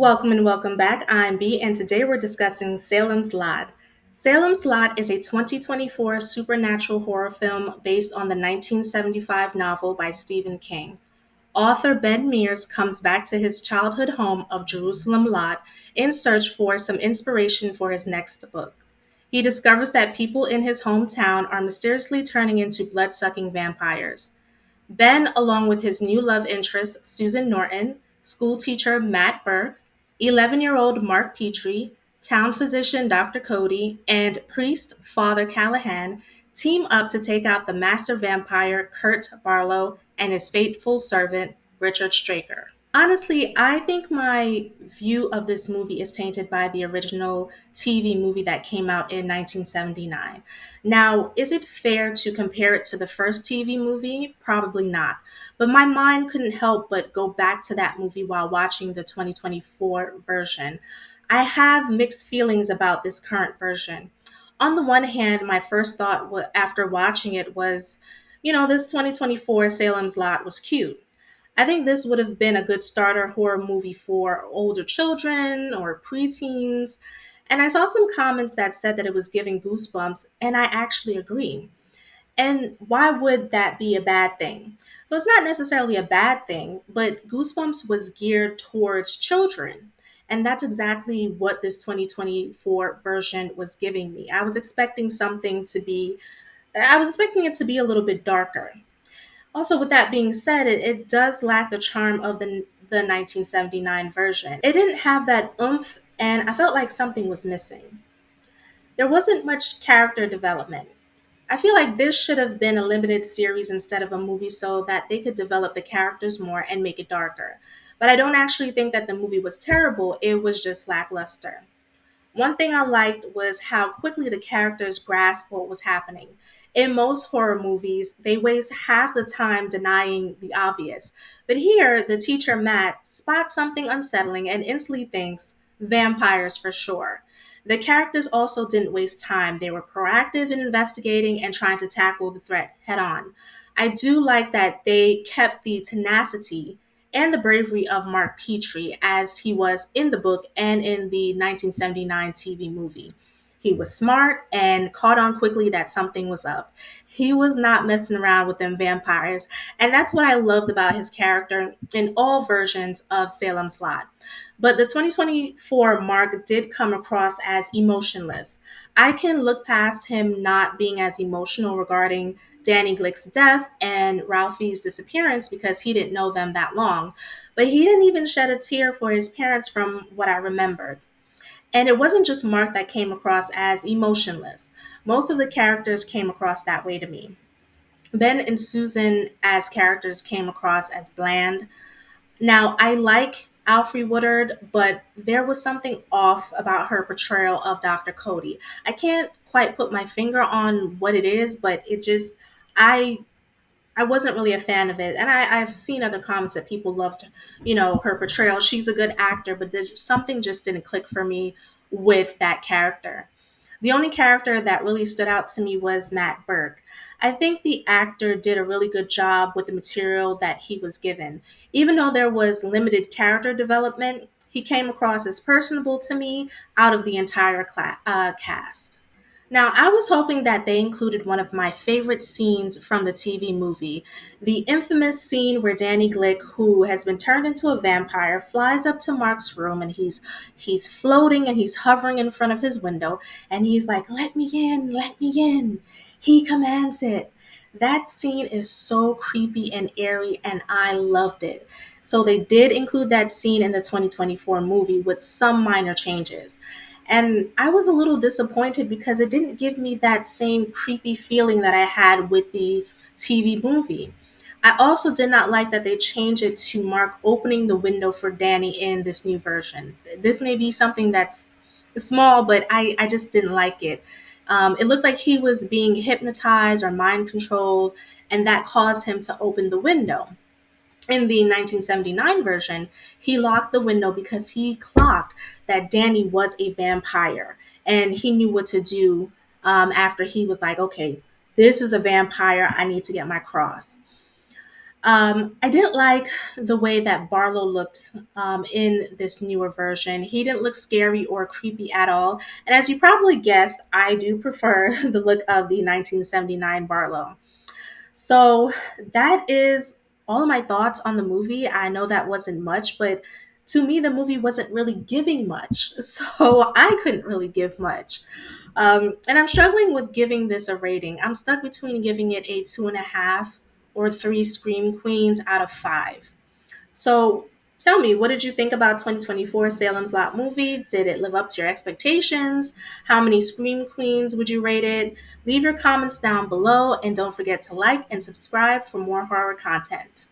Welcome and welcome back. I'm B, and today we're discussing Salem's Lot. Salem's Lot is a 2024 supernatural horror film based on the 1975 novel by Stephen King. Author Ben Mears comes back to his childhood home of Jerusalem Lot in search for some inspiration for his next book. He discovers that people in his hometown are mysteriously turning into blood sucking vampires. Ben, along with his new love interest, Susan Norton, school teacher Matt Burke, 11-year-old Mark Petrie, town physician Dr. Cody, and priest Father Callahan, team up to take out the master vampire Kurt Barlow and his faithful servant Richard Straker. Honestly, I think my view of this movie is tainted by the original TV movie that came out in 1979. Now, is it fair to compare it to the first TV movie? Probably not. But my mind couldn't help but go back to that movie while watching the 2024 version. I have mixed feelings about this current version. On the one hand, my first thought after watching it was, this 2024 Salem's Lot was cute. I think this would have been a good starter horror movie for older children or preteens. And I saw some comments that said that it was giving goosebumps, and I actually agree. And why would that be a bad thing? So it's not necessarily a bad thing, but Goosebumps was geared towards children. And that's exactly what this 2024 version was giving me. I was expecting it to be a little bit darker. Also, with that being said, it does lack the charm of the 1979 version. It didn't have that oomph, and I felt like something was missing. There wasn't much character development. I feel like this should have been a limited series instead of a movie so that they could develop the characters more and make it darker. But I don't actually think that the movie was terrible, it was just lackluster. One thing I liked was how quickly the characters grasped what was happening. In most horror movies, they waste half the time denying the obvious. But here, the teacher Matt spots something unsettling and instantly thinks, vampires for sure. The characters also didn't waste time. They were proactive in investigating and trying to tackle the threat head on. I do like that they kept the tenacity and the bravery of Mark Petrie as he was in the book and in the 1979 TV movie. He was smart and caught on quickly that something was up. He was not messing around with them vampires, and that's what I loved about his character in all versions of Salem's Lot. But the 2024 Mark did come across as emotionless. I can look past him not being as emotional regarding Danny Glick's death and Ralphie's disappearance because he didn't know them that long. But he didn't even shed a tear for his parents from what I remembered. And it wasn't just Mark that came across as emotionless. Most of the characters came across that way to me. Ben and Susan as characters came across as bland. Now, I like Alfre Woodard, but there was something off about her portrayal of Dr. Cody. I can't quite put my finger on what it is, but I I wasn't really a fan of it. And I've seen other comments that people loved, her portrayal. She's a good actor, but there's something just didn't click for me with that character. The only character that really stood out to me was Matt Burke. I think the actor did a really good job with the material that he was given. Even though there was limited character development, he came across as personable to me out of the entire cast. Now, I was hoping that they included one of my favorite scenes from the TV movie, the infamous scene where Danny Glick, who has been turned into a vampire, flies up to Mark's room and he's floating and he's hovering in front of his window and he's like, "Let me in, let me in." He commands it. That scene is so creepy and eerie and I loved it. So they did include that scene in the 2024 movie with some minor changes. And I was a little disappointed because it didn't give me that same creepy feeling that I had with the TV movie. I also did not like that they changed it to Mark opening the window for Danny in this new version. This may be something that's small, but I just didn't like it. It looked like he was being hypnotized or mind controlled, and that caused him to open the window. In the 1979 version, he locked the window because he clocked that Danny was a vampire and he knew what to do after he was like, okay, this is a vampire. I need to get my cross. I didn't like the way that Barlow looked in this newer version. He didn't look scary or creepy at all. And as you probably guessed, I do prefer the look of the 1979 Barlow. So that is all of my thoughts on the movie. I know that wasn't much, but to me, the movie wasn't really giving much. So I couldn't really give much. And I'm struggling with giving this a rating. I'm stuck between giving it a 2.5 or three Scream Queens out of five. So tell me, what did you think about 2024 Salem's Lot movie? Did it live up to your expectations? How many Scream Queens would you rate it? Leave your comments down below and don't forget to like and subscribe for more horror content.